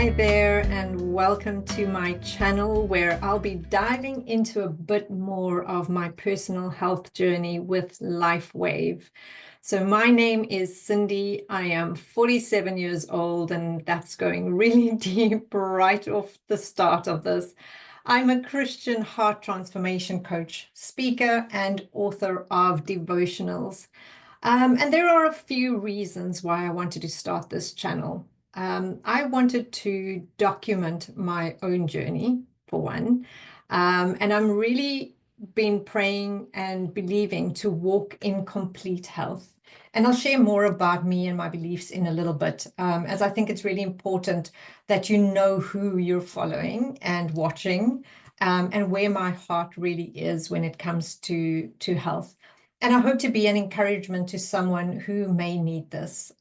Hi there, and welcome to my channel where I'll be diving into a bit more of my personal health journey with Lifewave. So my name is Cindy. I am 47 years old, and that's going really deep right off the start of this. I'm a Christian heart transformation coach, speaker, and author of devotionals. And there are a few reasons why I wanted to start this channel. I wanted to document my own journey, for one. And I'm really been praying and believing to walk in complete health. And I'll share more about me and my beliefs in a little bit, as I think it's really important that you know who you're following and watching, and where my heart really is when it comes to health. And I hope to be an encouragement to someone who may need this.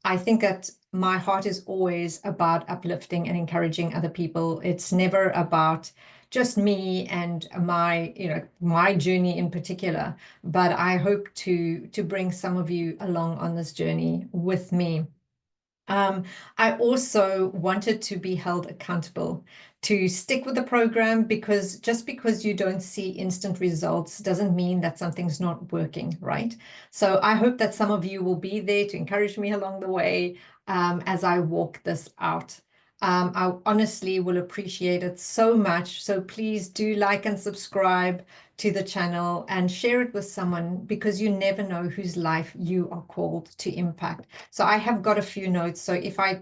I think that my heart is always about uplifting and encouraging other people. It's never about just me and my journey in particular, but I hope to bring some of you along on this journey with me. I also wanted to be held accountable to stick with the program, because just because you don't see instant results doesn't mean that something's not working, right? So I hope that some of you will be there to encourage me along the way as I walk this out. I honestly will appreciate it so much. So please do like and subscribe to the channel and share it with someone, because you never know whose life you are called to impact. So I have got a few notes. So if I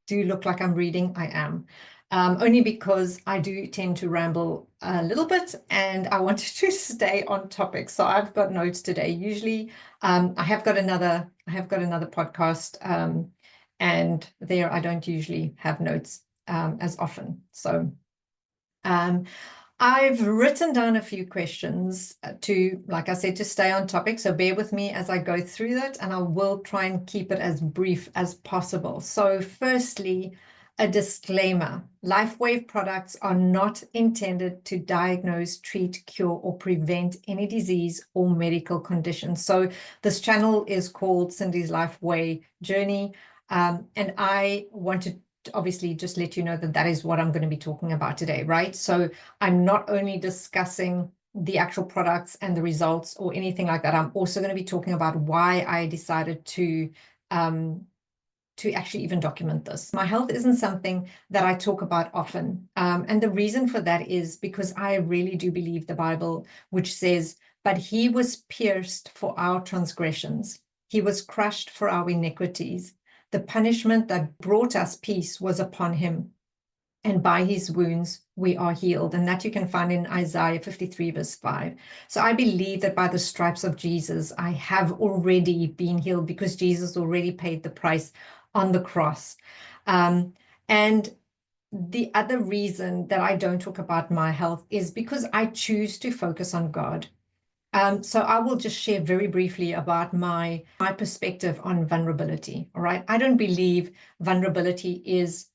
do look like I'm reading, I am. Only because I do tend to ramble a little bit and I wanted to stay on topic. So I've got notes today. Usually I have got another podcast, and there I don't usually have notes as often. So I've written down a few questions to, like I said, to stay on topic. So bear with me as I go through that, and I will try and keep it as brief as possible. So firstly, a disclaimer: Lifewave products are not intended to diagnose, treat, cure, or prevent any disease or medical condition. So this channel is called Cindy's Lifeway Journey. And I wanted to obviously just let you know that that is what I'm going to be talking about today, right? So I'm not only discussing the actual products and the results or anything like that. I'm also going to be talking about why I decided to actually even document this. My health isn't something that I talk about often. And the reason for that is because I really do believe the Bible, which says, "But he was pierced for our transgressions. He was crushed for our iniquities. The punishment that brought us peace was upon him, and by his wounds we are healed." And that you can find in Isaiah 53 verse 5. So I believe that by the stripes of Jesus, I have already been healed, because Jesus already paid the price on the cross. And the other reason that I don't talk about my health is because I choose to focus on God. So I will just share very briefly about my perspective on vulnerability. All right. I don't believe vulnerability is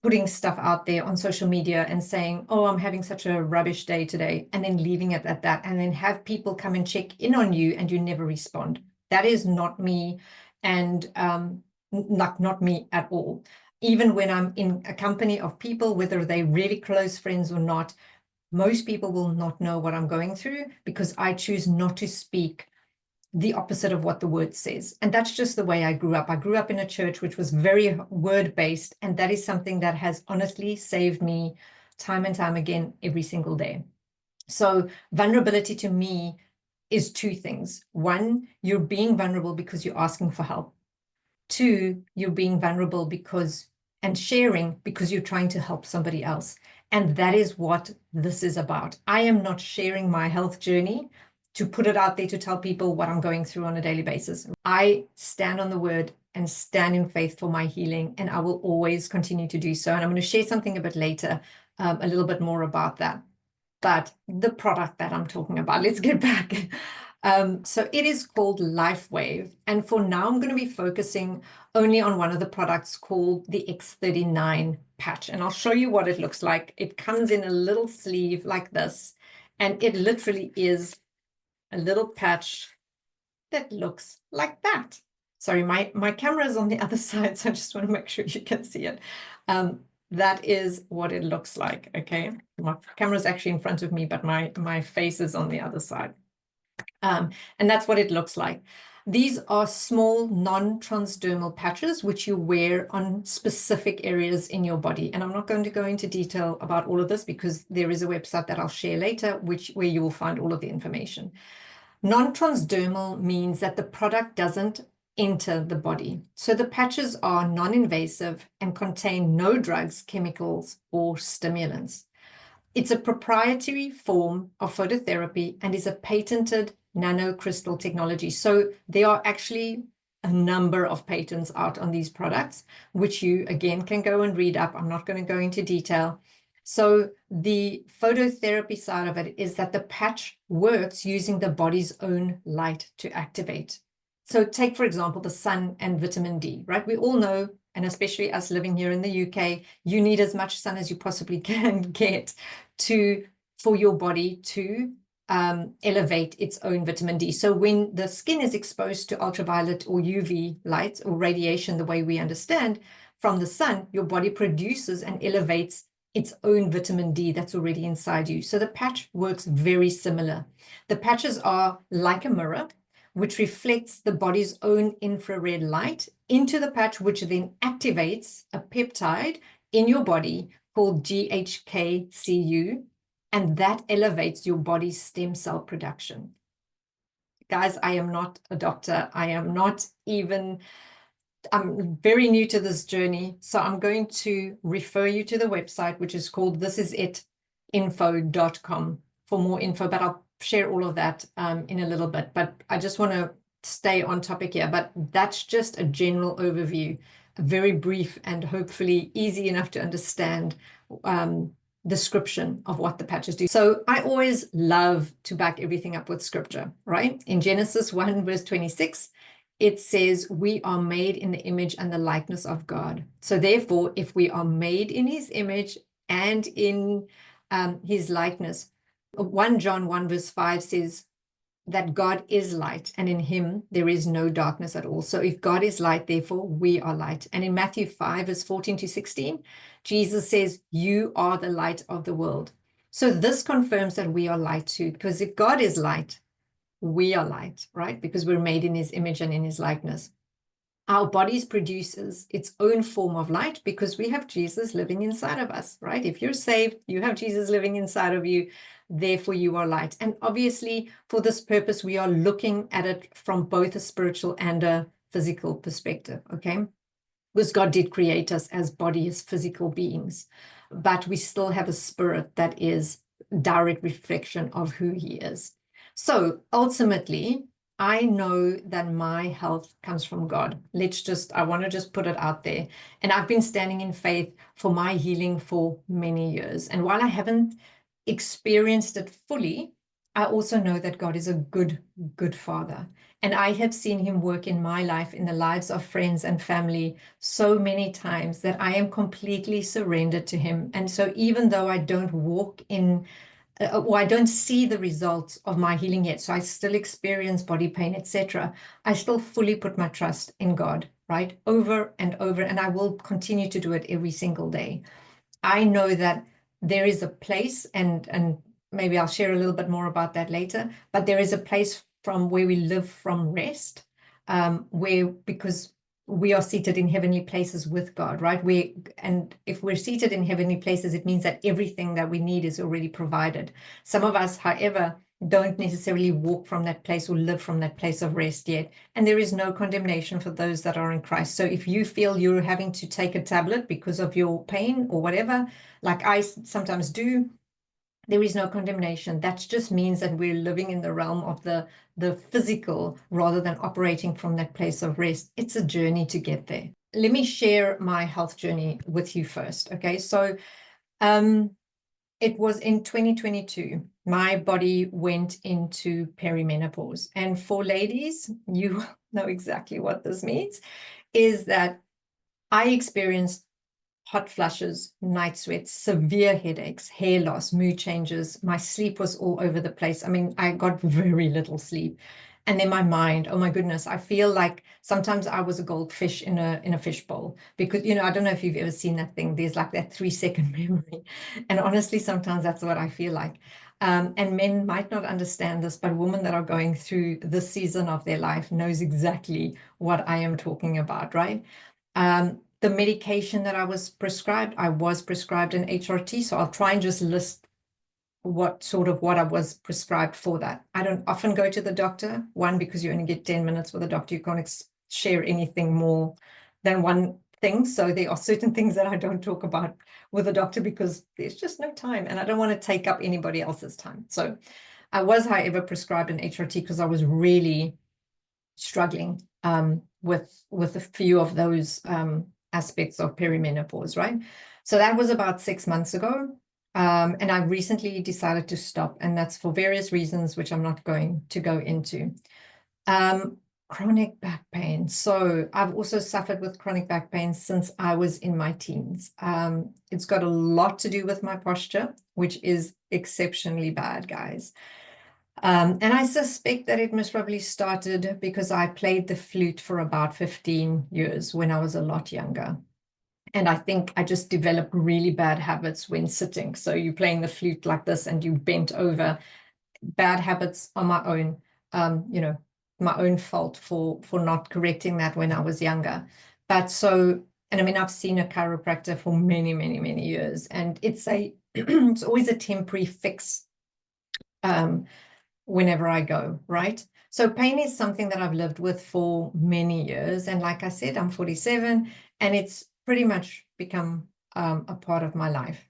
putting stuff out there on social media and saying, "Oh, I'm having such a rubbish day today," and then leaving it at that, and then have people come and check in on you and you never respond. That is not me, and not me at all. Even when I'm in a company of people, whether they're really close friends or not, most people will not know what I'm going through, because I choose not to speak the opposite of what the word says. And that's just the way I grew up. I grew up in a church which was very word-based, and that is something that has honestly saved me time and time again every single day. So vulnerability to me is two things. One, you're being vulnerable because you're asking for help. Two, you're being vulnerable and sharing because you're trying to help somebody else. And that is what this is about. I am not sharing my health journey to put it out there to tell people what I'm going through on a daily basis. I stand on the word and stand in faith for my healing, and I will always continue to do so. And I'm going to share something a bit later, a little bit more about that. But the product that I'm talking about, let's get back. So it is called Lifewave. And for now, I'm going to be focusing only on one of the products called the X39 patch. And I'll show you what it looks like. It comes in a little sleeve like this. And it literally is a little patch that looks like that. sorry, my camera is on the other side, so I just want to make sure you can see it. That is what it looks like, okay? My camera is actually in front of me, but my face is on the other side. And that's what it looks like. These are small non-transdermal patches which you wear on specific areas in your body. And I'm not going to go into detail about all of this because there is a website that I'll share later where you will find all of the information. Non-transdermal means that the product doesn't enter the body. So the patches are non-invasive and contain no drugs, chemicals, or stimulants. It's a proprietary form of phototherapy and is a patented nanocrystal technology. So there are actually a number of patents out on these products, which you, again, can go and read up. I'm not going to go into detail. So the phototherapy side of it is that the patch works using the body's own light to activate. So take, for example, the sun and vitamin D, right? We all know, and especially us living here in the UK, you need as much sun as you possibly can get for your body to elevate its own vitamin D. So when the skin is exposed to ultraviolet or UV light or radiation, the way we understand from the sun, your body produces and elevates its own vitamin D that's already inside you. So the patch works very similar. The patches are like a mirror, which reflects the body's own infrared light into the patch, which then activates a peptide in your body called GHKCU, and that elevates your body's stem cell production. Guys, I am not a doctor. I'm very new to this journey, so I'm going to refer you to the website, which is called thisisit.info.com for more info, but I'll share all of that in a little bit. But I just want to stay on topic here, but that's just a general overview, a very brief and hopefully easy enough to understand description of what the patches do. So I always love to back everything up with scripture, right? In Genesis 1 verse 26, it says we are made in the image and the likeness of God. So therefore, if we are made in his image and in his likeness, 1 John 1 verse 5 says that God is light, and in him there is no darkness at all. So if God is light, therefore we are light. And in Matthew 5 verse 14 to 16, Jesus says, you are the light of the world. So this confirms that we are light too, because if God is light, we are light, right? Because we're made in his image and in his likeness. Our bodies produces its own form of light because we have Jesus living inside of us, right? If you're saved, you have Jesus living inside of you, therefore you are light. And obviously for this purpose, we are looking at it from both a spiritual and a physical perspective, okay? Because God did create us as bodies, physical beings, but we still have a spirit that is direct reflection of who he is. So ultimately, I know that my health comes from God. I want to just put it out there. And I've been standing in faith for my healing for many years. And while I haven't experienced it fully, I also know that God is a good, good father. And I have seen him work in my life, in the lives of friends and family so many times that I am completely surrendered to him. And so even though I don't walk in or I don't see the results of my healing yet, so I still experience body pain, etc., I still fully put my trust in God, right? Over and over, and I will continue to do it every single day. I know that there is a place, and maybe I'll share a little bit more about that later, but there is a place from where we live from rest, because we are seated in heavenly places with God, right? And if we're seated in heavenly places, it means that everything that we need is already provided. Some of us, however, don't necessarily walk from that place or live from that place of rest yet. And there is no condemnation for those that are in Christ. So if you feel you're having to take a tablet because of your pain or whatever, like I sometimes do, there is no condemnation. That just means that we're living in the realm of the physical rather than operating from that place of rest. It's a journey to get there. Let me share my health journey with you first. Okay, so it was in 2022. My body went into perimenopause. And for ladies, you know exactly what this means, is that I experienced hot flushes, night sweats, severe headaches, hair loss, mood changes. My sleep was all over the place. I mean, I got very little sleep. And then my mind, oh my goodness, I feel like sometimes I was a goldfish in a fishbowl, because, you know, I don't know if you've ever seen that thing. There's like that 3-second memory. And honestly, sometimes that's what I feel like. And men might not understand this, but women that are going through this season of their life knows exactly what I am talking about, right? The medication that I was prescribed an HRT. So I'll try and just list what I was prescribed for that. I don't often go to the doctor, one, because you only get 10 minutes with a doctor. You can't share anything more than one thing. So there are certain things that I don't talk about with a doctor because there's just no time, and I don't want to take up anybody else's time. So I was, however, prescribed an HRT because I was really struggling with a few of those aspects of perimenopause, right? So that was about 6 months ago. And I recently decided to stop, and that's for various reasons, which I'm not going to go into. Chronic back pain. So I've also suffered with chronic back pain since I was in my teens. It's got a lot to do with my posture, which is exceptionally bad, guys. And I suspect that it most probably started because I played the flute for about 15 years when I was a lot younger. And I think I just developed really bad habits when sitting. So you're playing the flute like this and you bent over. Bad habits on my own, my own fault for not correcting that when I was younger. But so, and I mean, I've seen a chiropractor for many, many, many years, and it's it's always a temporary fix whenever I go, right? So pain is something that I've lived with for many years. And like I said, I'm 47, and it's pretty much become a part of my life.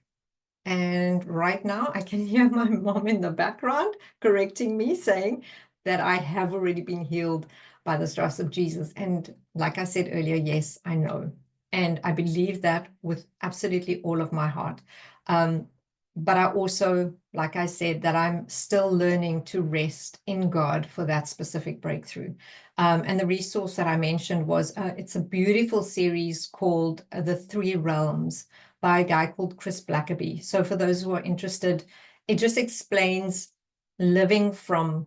And right now I can hear my mom in the background correcting me, saying that I have already been healed by the stripes of Jesus. And like I said earlier, yes, I know. And I believe that with absolutely all of my heart. But I also, like I said, that I'm still learning to rest in God for that specific breakthrough. And the resource that I mentioned was, it's a beautiful series called The Three Realms by a guy called Chris Blackaby. So for those who are interested, it just explains living from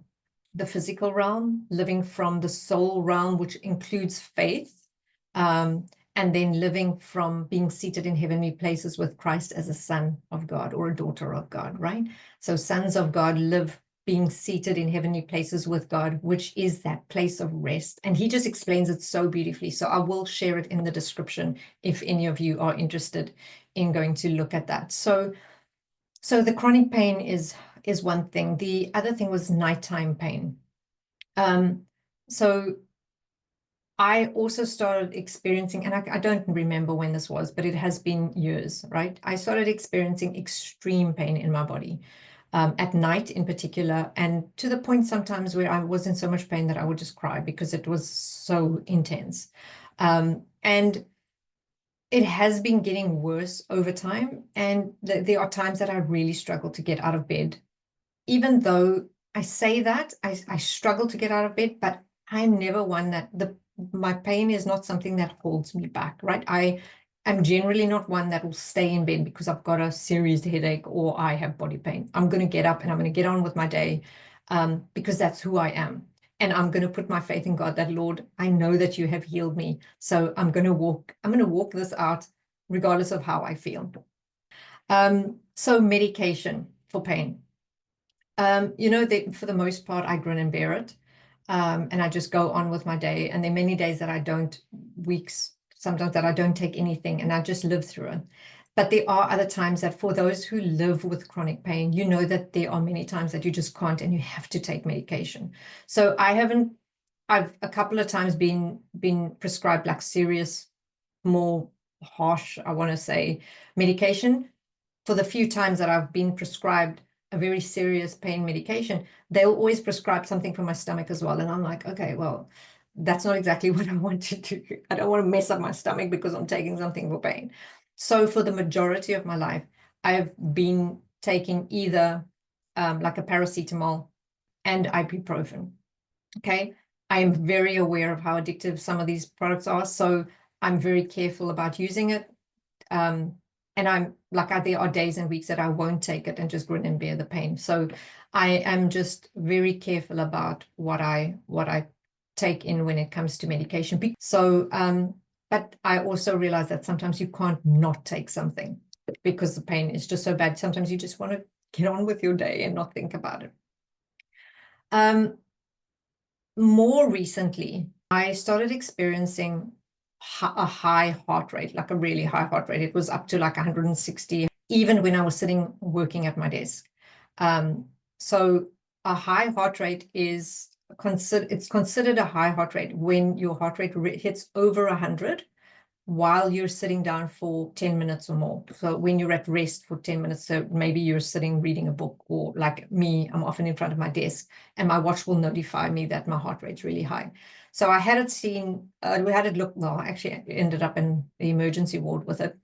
the physical realm, living from the soul realm, which includes faith, and then living from being seated in heavenly places with Christ as a son of God or a daughter of God, right? So sons of God live being seated in heavenly places with God, which is that place of rest. And he just explains it so beautifully. So I will share it in the description if any of you are interested in going to look at that. So the chronic pain is one thing. The other thing was nighttime pain. So I also started experiencing, and I don't remember when this was, but it has been years, right? I started experiencing extreme pain in my body, at night in particular, and to the point sometimes where I was in so much pain that I would just cry because it was so intense. And it has been getting worse over time. And there are times that I really struggle to get out of bed. Even though I say that, I struggle to get out of bed, but I'm never one that my pain is not something that holds me back, right? I am generally not one that will stay in bed because I've got a serious headache or I have body pain. I'm going to get up and I'm going to get on with my day, because that's who I am. And I'm going to put my faith in God that, Lord, I know that you have healed me. So I'm going to walk this out regardless of how I feel. So medication for pain. For the most part, I grin and bear it. And I just go on with my day. And there are many days that I don't, weeks, sometimes that I don't take anything, and I just live through it. But there are other times that for those who live with chronic pain, you know that there are many times that you just can't and you have to take medication. So I've a couple of times been prescribed like serious, more harsh, I want to say, medication. For the few times that I've been prescribed a very serious pain medication, they'll always prescribe something for my stomach as well. And I'm like, okay, well, that's not exactly what I want to do. I don't want to mess up my stomach because I'm taking something for pain. So for the majority of my life, I've been taking either like a paracetamol and ibuprofen. Okay. I am very aware of how addictive some of these products are. So I'm very careful about using it. And And I'm like, there are days and weeks that I won't take it and just grin and bear the pain. So I am just very careful about what I take in when it comes to medication. So, but I also realize that sometimes you can't not take something because the pain is just so bad. Sometimes you just want to get on with your day and not think about it. More recently, I started experiencing a high heart rate, like a really high heart rate. It was up to like 160, even when I was sitting working at my desk. So a high heart rate is considered a high heart rate when your heart rate hits over 100 while you're sitting down for 10 minutes or more. So when you're at rest for 10 minutes, so maybe you're sitting reading a book, or like me, I'm often in front of my desk and my watch will notify me that my heart rate's really high. So I had it seen, we had it looked, well, actually I ended up in the emergency ward with it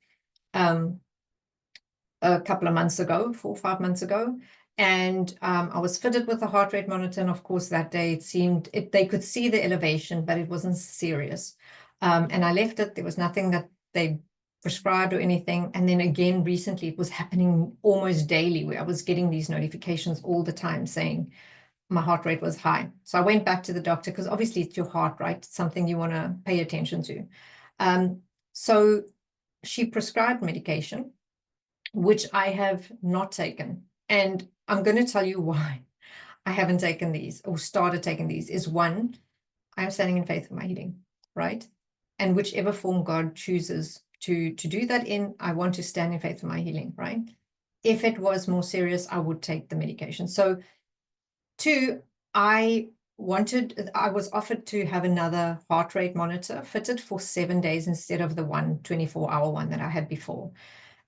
a couple of months ago, 4 or 5 months ago. And I was fitted with a heart rate monitor. And of course, that day it seemed, they could see the elevation, but it wasn't serious. And I left it. There was nothing that they prescribed or anything. And then again, recently, it was happening almost daily, where I was getting these notifications all the time saying my heart rate was high. So I went back to the doctor, because obviously it's your heart, right? It's something you want to pay attention to. So she prescribed medication, which I have not taken. And I'm going to tell you why I haven't taken these or started taking these. Is one, I'm standing in faith for my healing, right? And whichever form God chooses to do that in, I want to stand in faith for my healing, right? If it was more serious, I would take the medication. So two, I was offered to have another heart rate monitor fitted for 7 days instead of the 24-hour one that I had before.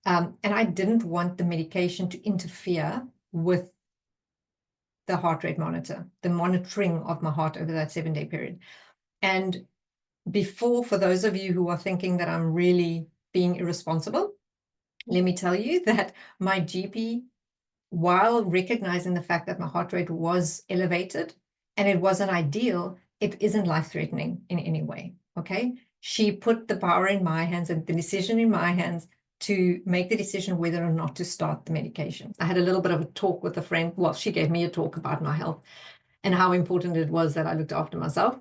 And I didn't want the medication to interfere with the heart rate monitor, the monitoring of my heart over that 7-day period. And for those of you who are thinking that I'm really being irresponsible, let me tell you that my GP, while recognizing the fact that my heart rate was elevated and it wasn't ideal, it isn't life-threatening in any way, okay? She put the power in my hands and the decision in my hands to make the decision whether or not to start the medication. I had a little bit of a talk with a friend. Well, she gave me a talk about my health and how important it was that I looked after myself.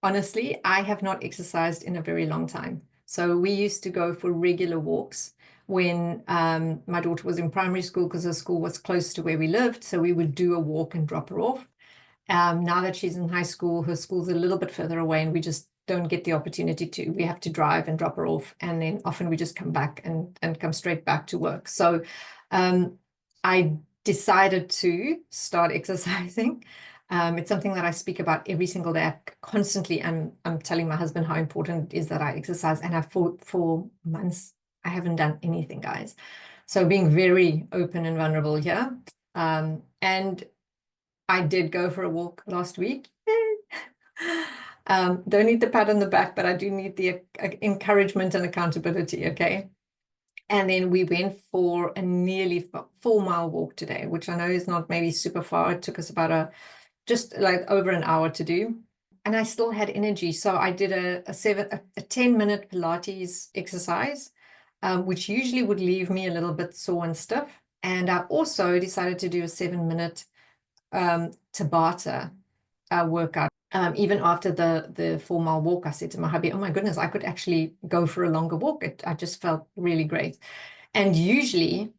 Honestly, I have not exercised in a very long time. So we used to go for regular walks when my daughter was in primary school, because her school was close to where we lived. So we would do a walk and drop her off. Now that she's in high school, her school's a little bit further away and we just don't get the opportunity to. We have to drive and drop her off. And then often we just come back and come straight back to work. So I decided to start exercising. It's something that I speak about every single day. Constantly, I'm telling my husband how important it is that I exercise. And for months, I haven't done anything, guys. So being very open and vulnerable here. And I did go for a walk last week. Don't need the pat on the back, but I do need the encouragement and accountability, okay? And then we went for a nearly 4-mile walk today, which I know is not maybe super far. It took us about just like over an hour to do. And I still had energy. So I did a 10-minute Pilates exercise, which usually would leave me a little bit sore and stiff. And I also decided to do a 7-minute Tabata workout. Even after the 4-mile walk, I said to my hubby, oh my goodness, I could actually go for a longer walk. I just felt really great. And usually,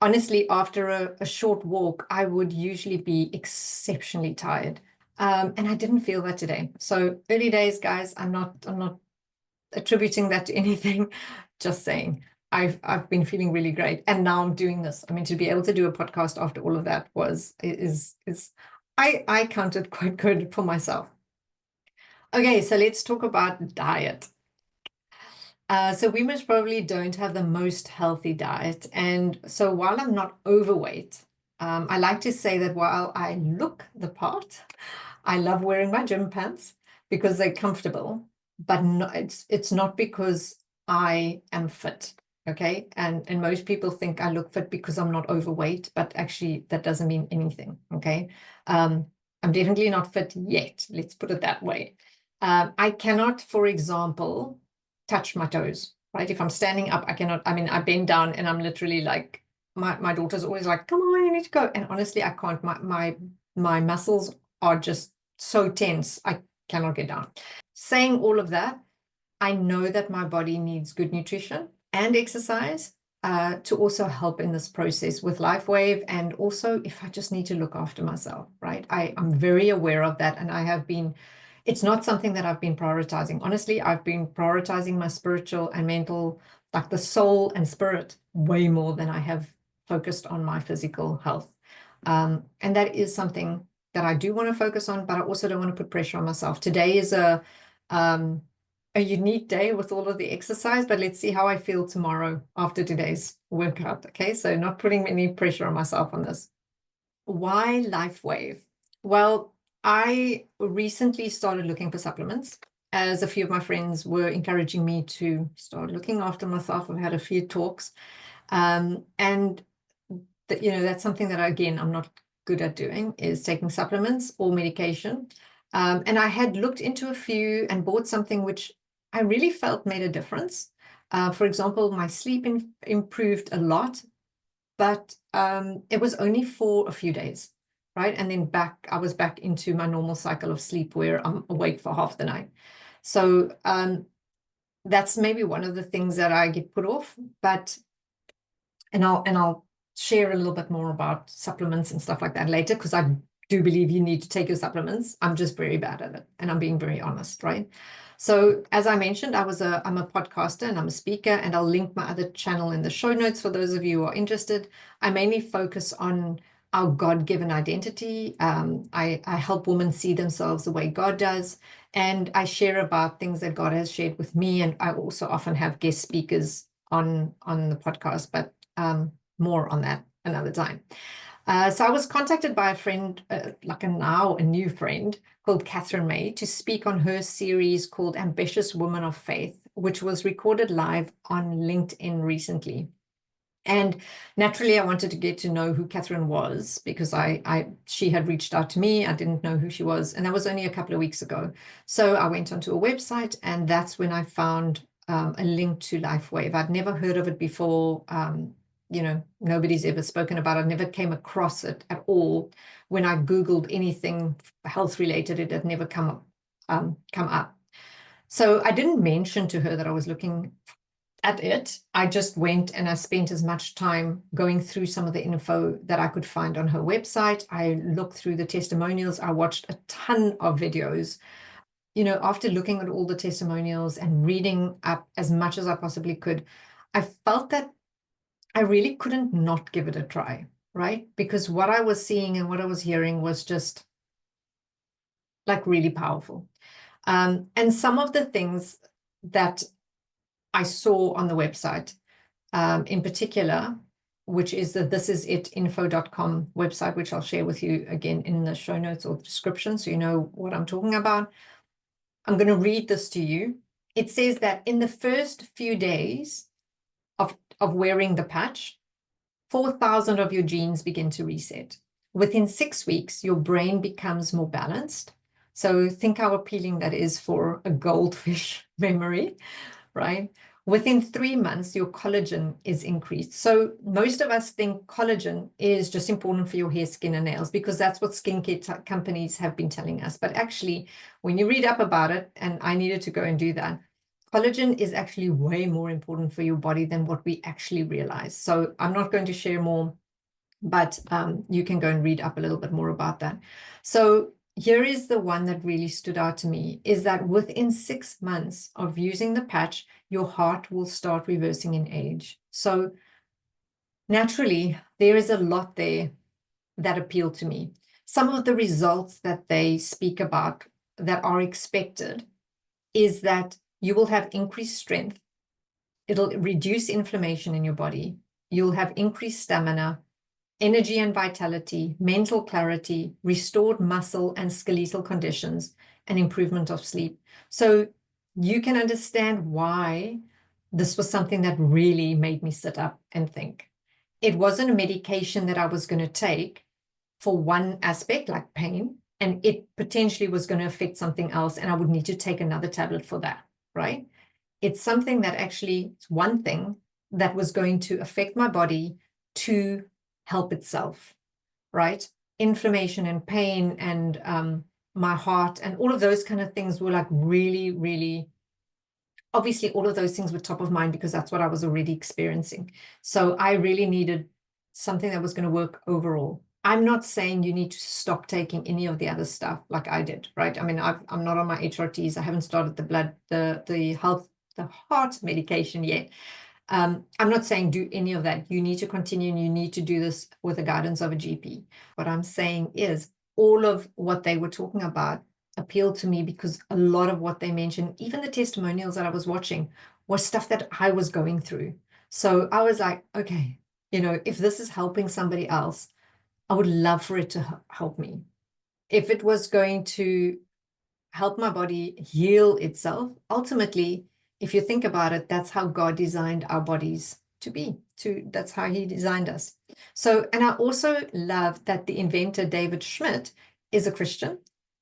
honestly, after a short walk, I would usually be exceptionally tired. And I didn't feel that today. So early days, guys, I'm not attributing that to anything, just saying. I've been feeling really great, and now I'm doing this. I mean, to be able to do a podcast after all of that I counted quite good for myself. Okay, so let's talk about diet. So we most probably don't have the most healthy diet, and so while I'm not overweight, I like to say that while I look the part, I love wearing my gym pants because they're comfortable, but it's not because I am fit. Okay. And most people think I look fit because I'm not overweight, but actually that doesn't mean anything. Okay. I'm definitely not fit yet. Let's put it that way. I cannot, for example, touch my toes. right? If I'm standing up, I cannot, I mean, I bend down and I'm literally like, my daughter's always like, come on, you need to go. And honestly, I can't, my muscles are just so tense, I cannot get down. Saying all of that, I know that my body needs good nutrition and exercise to also help in this process with Lifewave, and also if I just need to look after myself, right? I'm very aware of that, and I have been, it's not something that I've been prioritizing. Honestly, I've been prioritizing my spiritual and mental, like the soul and spirit, way more than I have focused on my physical health. And that is something that I do want to focus on, but I also don't want to put pressure on myself. Today is a unique day with all of the exercise, but let's see how I feel tomorrow after today's workout. Okay, so not putting any pressure on myself on this. Why Lifewave? Well, I recently started looking for supplements, as a few of my friends were encouraging me to start looking after myself. I've had a few talks, and that's something that, again, I'm not good at doing, is taking supplements or medication. And I had looked into a few and bought something which I really felt made a difference. For example, my sleep improved a lot, but it was only for a few days, right? And then I was back into my normal cycle of sleep where I'm awake for half the night. So that's maybe one of the things that I get put off, and I'll share a little bit more about supplements and stuff like that later, because I do believe you need to take your supplements. I'm just very bad at it, and I'm being very honest, right? So as I mentioned, I'm a podcaster and I'm a speaker, and I'll link my other channel in the show notes for those of you who are interested. I mainly focus on our God-given identity. I help women see themselves the way God does, and I share about things that God has shared with me, and I also often have guest speakers on the podcast, but more on that another time. So I was contacted by a friend, like a new friend called Catherine May, to speak on her series called Ambitious Woman of Faith, which was recorded live on LinkedIn recently. And naturally, I wanted to get to know who Catherine was, because she had reached out to me. I didn't know who she was, and that was only a couple of weeks ago. So I went onto a website, and that's when I found a link to Lifewave. I'd never heard of it before. Nobody's ever spoken about it. I never came across it at all. When I Googled anything health related, it had never come up. So I didn't mention to her that I was looking at it. I just went and I spent as much time going through some of the info that I could find on her website. I looked through the testimonials. I watched a ton of videos. After looking at all the testimonials and reading up as much as I possibly could, I felt that I really couldn't not give it a try, right? Because what I was seeing and what I was hearing was just like really powerful. And some of the things that I saw on the website, in particular, which is the thisisit.info.com website, which I'll share with you again in the show notes or description, so you know what I'm talking about. I'm going to read this to you. It says that in the first few days of wearing the patch, 4,000 of your genes begin to reset. Within 6 weeks, your brain becomes more balanced. So think how appealing that is for a goldfish memory, right? Within 3 months, your collagen is increased. So most of us think collagen is just important for your hair, skin, and nails, because that's what skincare companies have been telling us. But actually, when you read up about it, and I needed to go and do that, collagen is actually way more important for your body than what we actually realize. So I'm not going to share more, but you can go and read up a little bit more about that. So here is the one that really stood out to me, is that within 6 months of using the patch, your heart will start reversing in age. So naturally, there is a lot there that appeal to me. Some of the results that they speak about that are expected is that you will have increased strength. It'll reduce inflammation in your body. You'll have increased stamina, energy and vitality, mental clarity, restored muscle and skeletal conditions, and improvement of sleep. So you can understand why this was something that really made me sit up and think. It wasn't a medication that I was going to take for one aspect, like pain, and it potentially was going to affect something else, and I would need to take another tablet for that, right? It's something that actually, it's one thing that was going to affect my body to help itself, right? Inflammation and pain and my heart and all of those kind of things were like really, really, obviously all of those things were top of mind because that's what I was already experiencing. So I really needed something that was going to work overall. I'm not saying you need to stop taking any of the other stuff like I did, right? I mean, I'm not on my HRTs. I haven't started the heart medication yet. I'm not saying do any of that. You need to continue and you need to do this with the guidance of a GP. What I'm saying is all of what they were talking about appealed to me because a lot of what they mentioned, even the testimonials that I was watching, was stuff that I was going through. So I was like, okay, if this is helping somebody else, I would love for it to help me. If it was going to help my body heal itself, ultimately, if you think about it, that's how God designed our bodies to be. That's how he designed us. So, and I also love that the inventor, David Schmidt, is a Christian.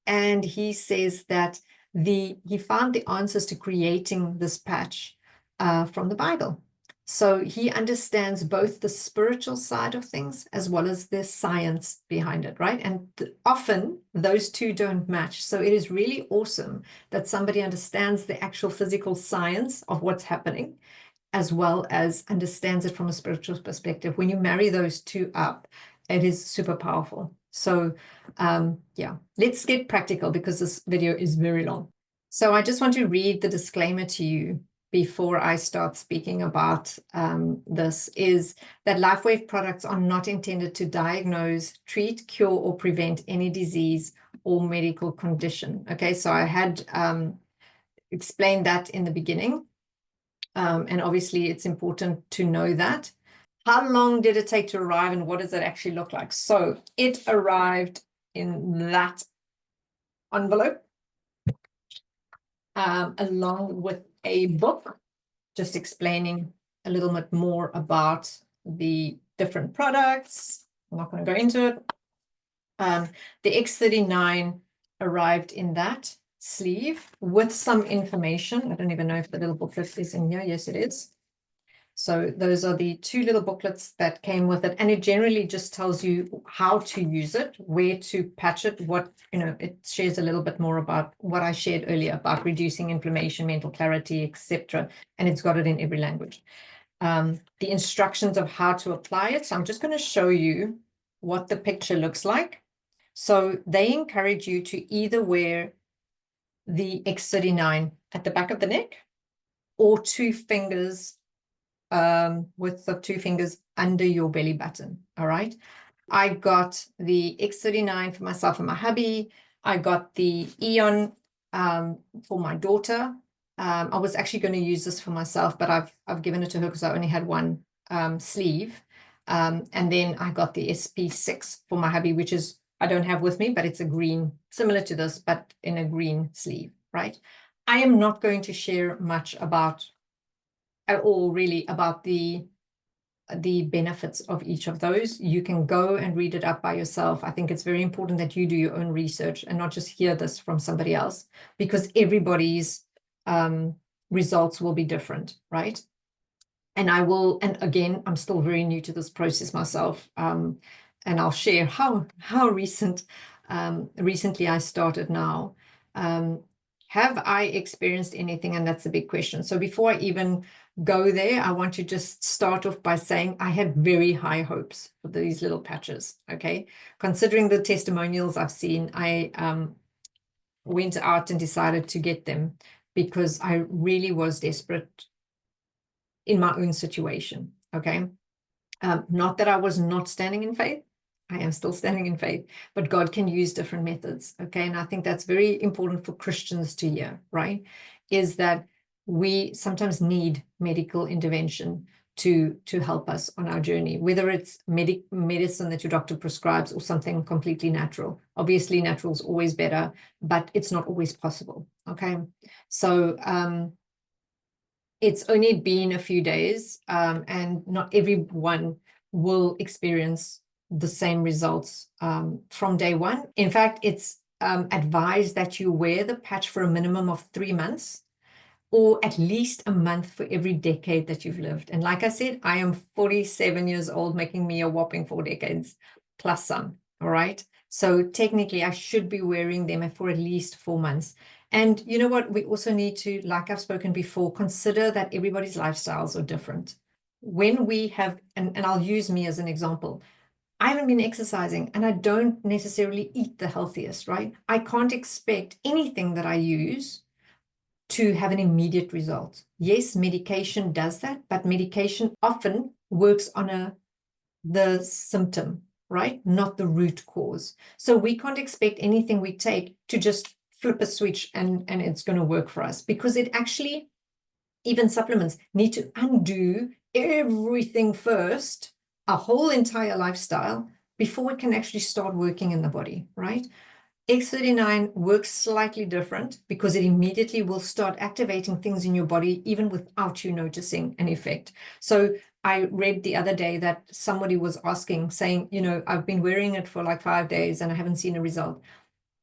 And he says that he found the answers to creating this patch from the Bible. So he understands both the spiritual side of things as well as the science behind it, right? And often those two don't match. So it is really awesome that somebody understands the actual physical science of what's happening, as well as understands it from a spiritual perspective. When you marry those two up, it is super powerful. So yeah, let's get practical because this video is very long. So I just want to read the disclaimer to you before I start speaking about this, is that Lifewave products are not intended to diagnose, treat, cure, or prevent any disease or medical condition. Okay, so I had explained that in the beginning. And obviously it's important to know that. How long did it take to arrive and what does it actually look like? So it arrived in that envelope along with a book just explaining a little bit more about the different products. I'm not going to go into it. The X39 arrived in that sleeve with some information. I don't even know if the little booklet is in here. Yes, it is. So those are the two little booklets that came with it. And it generally just tells you how to use it, where to patch it, it shares a little bit more about what I shared earlier about reducing inflammation, mental clarity, etc. And it's got it in every language. The instructions of how to apply it. So I'm just going to show you what the picture looks like. So they encourage you to either wear the X39 at the back of the neck or 2 fingers with the 2 fingers under your belly button. All right. I got the X39 for myself and my hubby. I got the Eon for my daughter. I was actually going to use this for myself, but I've given it to her because I only had one sleeve. And then I got the SP6 for my hubby, which is I don't have with me, but it's a green, similar to this, but in a green sleeve, right? I am not going to share much about at all really about the benefits of each of those. You can go and read it up by yourself. I think it's very important that you do your own research and not just hear this from somebody else, because everybody's results will be different, right? And again, I'm still very new to this process myself, and I'll share how recently I started now. Have I experienced anything? And that's a big question. So before I even go there, I want to just start off by saying I had very high hopes for these little patches, okay? Considering the testimonials I've seen, I went out and decided to get them because I really was desperate in my own situation, okay? Not that I was not standing in faith. I am still standing in faith, but God can use different methods, okay? And I think that's very important for Christians to hear, right? Is that we sometimes need medical intervention to help us on our journey, whether it's medicine that your doctor prescribes or something completely natural. Obviously, natural is always better, but it's not always possible, okay? So it's only been a few days, and not everyone will experience the same results from day one. In fact, it's advised that you wear the patch for a minimum of 3 months, or at least a month for every decade that you've lived. And like I said, I am 47 years old, making me a whopping 4 decades plus some, all right? So technically, I should be wearing them for at least 4 months. And you know what? We also need to, like I've spoken before, consider that everybody's lifestyles are different. When we have, and I'll use me as an example, I haven't been exercising and I don't necessarily eat the healthiest, right? I can't expect anything that I use to have an immediate result. Yes, medication does that, but medication often works on the symptom, right? Not the root cause. So we can't expect anything we take to just flip a switch and it's going to work for us, because it actually, even supplements, need to undo everything first, a whole entire lifestyle, before it can actually start working in the body, right? X39 works slightly different because it immediately will start activating things in your body even without you noticing an effect. So I read the other day that somebody was asking, saying, you know, I've been wearing it for like 5 days and I haven't seen a result.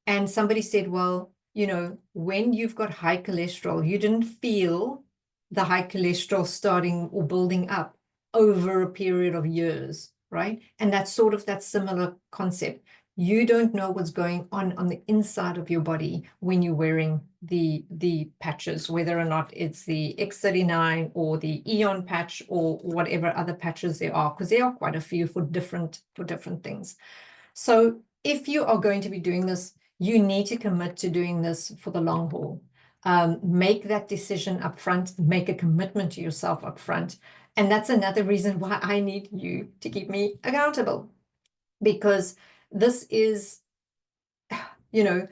And somebody said, well, you know, when you've got high cholesterol, you didn't feel the high cholesterol starting or building up over a period of years, right? And that's sort of that similar concept. You don't know what's going on the inside of your body when you're wearing the patches, whether or not it's the X39 or the Eon patch or whatever other patches there are, because there are quite a few for different things. So if you are going to be doing this, you need to commit to doing this for the long haul. Make that decision up front, make a commitment to yourself up front. And that's another reason why I need you to keep me accountable, because this is, you know,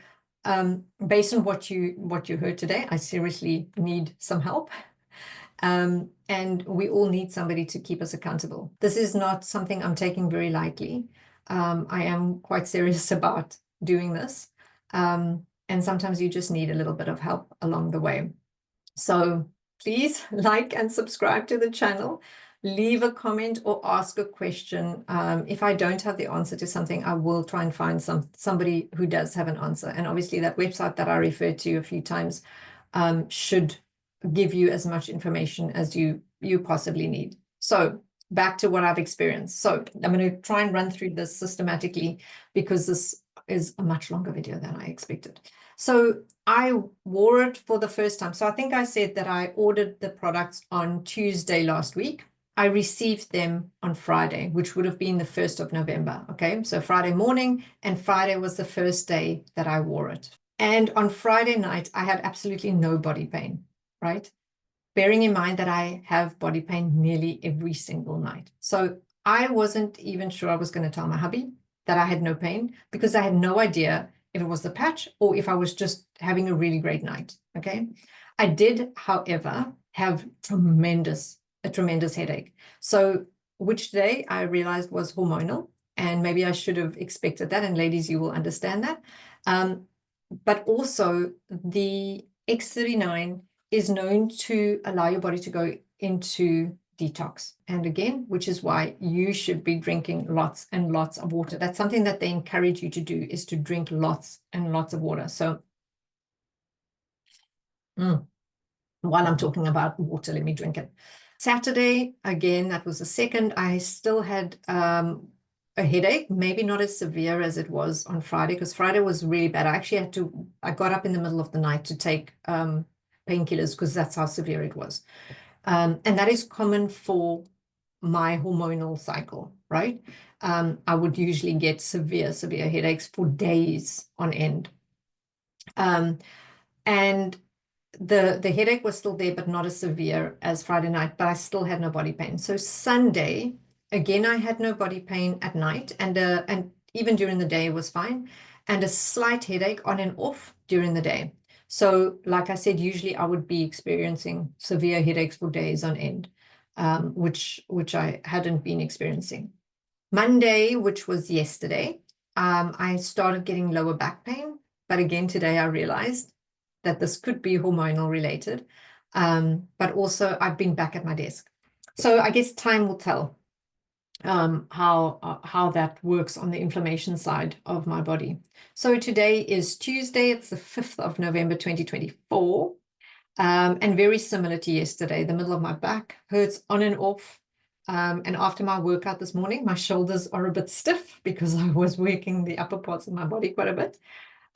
based on what you heard today, I seriously need some help. And we all need somebody to keep us accountable. This is not something I'm taking very lightly. I am quite serious about doing this. And sometimes you just need a little bit of help along the way. So please like and subscribe to the channel. Leave a comment or ask a question. If I don't have the answer to something, I will try and find somebody who does have an answer. And obviously that website that I referred to a few times should give you as much information as you possibly need. So back to what I've experienced. So I'm going to try and run through this systematically, because this is a much longer video than I expected. So I wore it for the first time. So I think I said that I ordered the products on Tuesday last week. I received them on Friday, which would have been the 1st of November. Okay, so Friday morning, and Friday was the first day that I wore it. And on Friday night, I had absolutely no body pain, right? Bearing in mind that I have body pain nearly every single night. So I wasn't even sure I was going to tell my hubby that I had no pain, because I had no idea if it was the patch or if I was just having a really great night. Okay. I did, however, have a tremendous headache. So which day I realized was hormonal, and maybe I should have expected that. And ladies, you will understand that. But also the X39 is known to allow your body to go into detox. And again, which is why you should be drinking lots and lots of water. That's something that they encourage you to do, is to drink lots and lots of water. So while I'm talking about water, let me drink it. Saturday, again, that was the second. I still had a headache, maybe not as severe as it was on Friday, because Friday was really bad. I got up in the middle of the night to take painkillers, because that's how severe it was. And that is common for my hormonal cycle, right? I would usually get severe headaches for days on end. And the headache was still there, but not as severe as Friday night, but I still had no body pain. So Sunday, again, I had no body pain at night, and even during the day it was fine, and a slight headache on and off during the day. So like I said, usually I would be experiencing severe headaches for days on end, which I hadn't been experiencing. Monday, which was yesterday, I started getting lower back pain. But again, today I realized that this could be hormonal related. But also I've been back at my desk. So I guess time will tell how that works on the inflammation side of my body. So today is Tuesday. It's the 5th of November, 2024. And very similar to yesterday, the middle of my back hurts on and off. And after my workout this morning, my shoulders are a bit stiff because I was working the upper parts of my body quite a bit.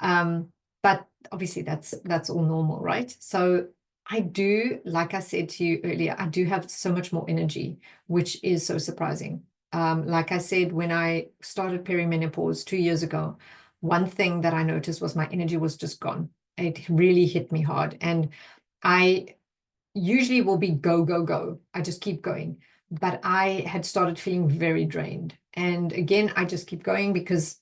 But obviously that's all normal, right? So I do, like I said to you earlier, I do have so much more energy, which is so surprising. Like I said, when I started perimenopause 2 years ago, one thing that I noticed was my energy was just gone. It really hit me hard. And I usually will be go, go, go. I just keep going. But I had started feeling very drained. And again, I just keep going because,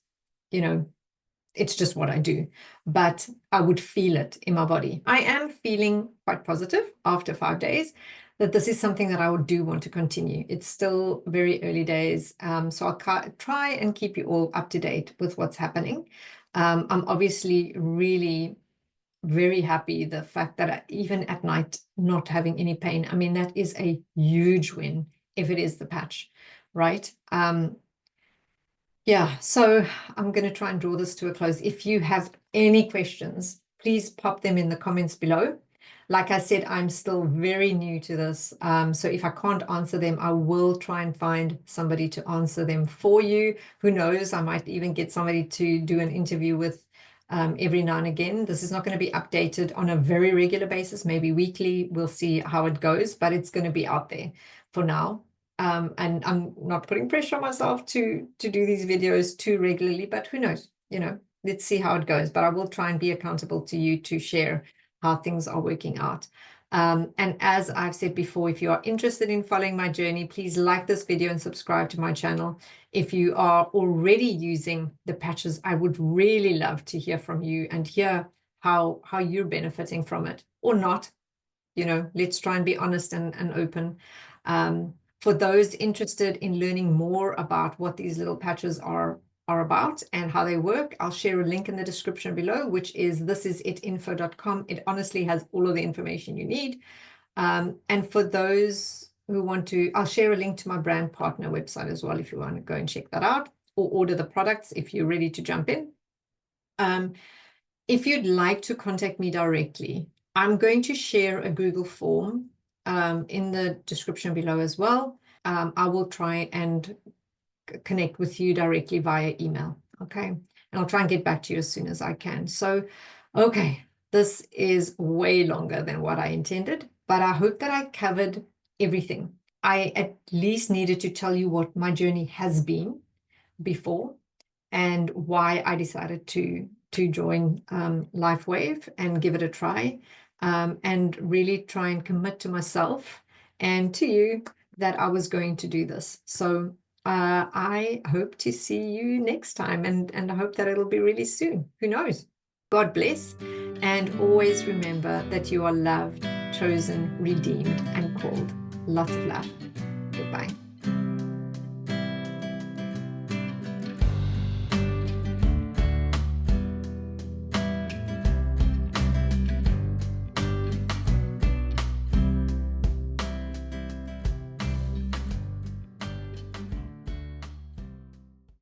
it's just what I do. But I would feel it in my body. I am feeling quite positive after 5 days that this is something that I would do want to continue. It's still very early days. So I'll try and keep you all up to date with what's happening. I'm obviously really very happy the fact that even at night not having any pain. I mean, that is a huge win if it is the patch, right? Yeah, so I'm going to try and draw this to a close. If you have any questions, please pop them in the comments below. Like I said, I'm still very new to this. So if I can't answer them, I will try and find somebody to answer them for you. Who knows, I might even get somebody to do an interview with every now and again. This is not going to be updated on a very regular basis, maybe weekly. We'll see how it goes, but it's going to be out there for now. And I'm not putting pressure on myself to do these videos too regularly, but who knows, let's see how it goes. But I will try and be accountable to you to share how things are working out. And as I've said before, if you are interested in following my journey, please like this video and subscribe to my channel. If you are already using the patches, I would really love to hear from you and hear how you're benefiting from it or not. Let's try and be honest and open. For those interested in learning more about what these little patches are about and how they work, I'll share a link in the description below, which is thisisitinfo.com. It honestly has all of the information you need. And for those who want to, I'll share a link to my brand partner website as well if you want to go and check that out or order the products if you're ready to jump in. If you'd like to contact me directly, I'm going to share a Google form in the description below as well. I will try and connect with you directly via email. Okay. And I'll try and get back to you as soon as I can. So, okay, this is way longer than what I intended, but I hope that I covered everything. I at least needed to tell you what my journey has been before and why I decided to join Lifewave and give it a try, and really try and commit to myself and to you that I was going to do this. So I hope to see you next time, and I hope that it'll be really soon. Who knows? God bless, and always remember that you are loved, chosen, redeemed, and called. Lots of love. Goodbye.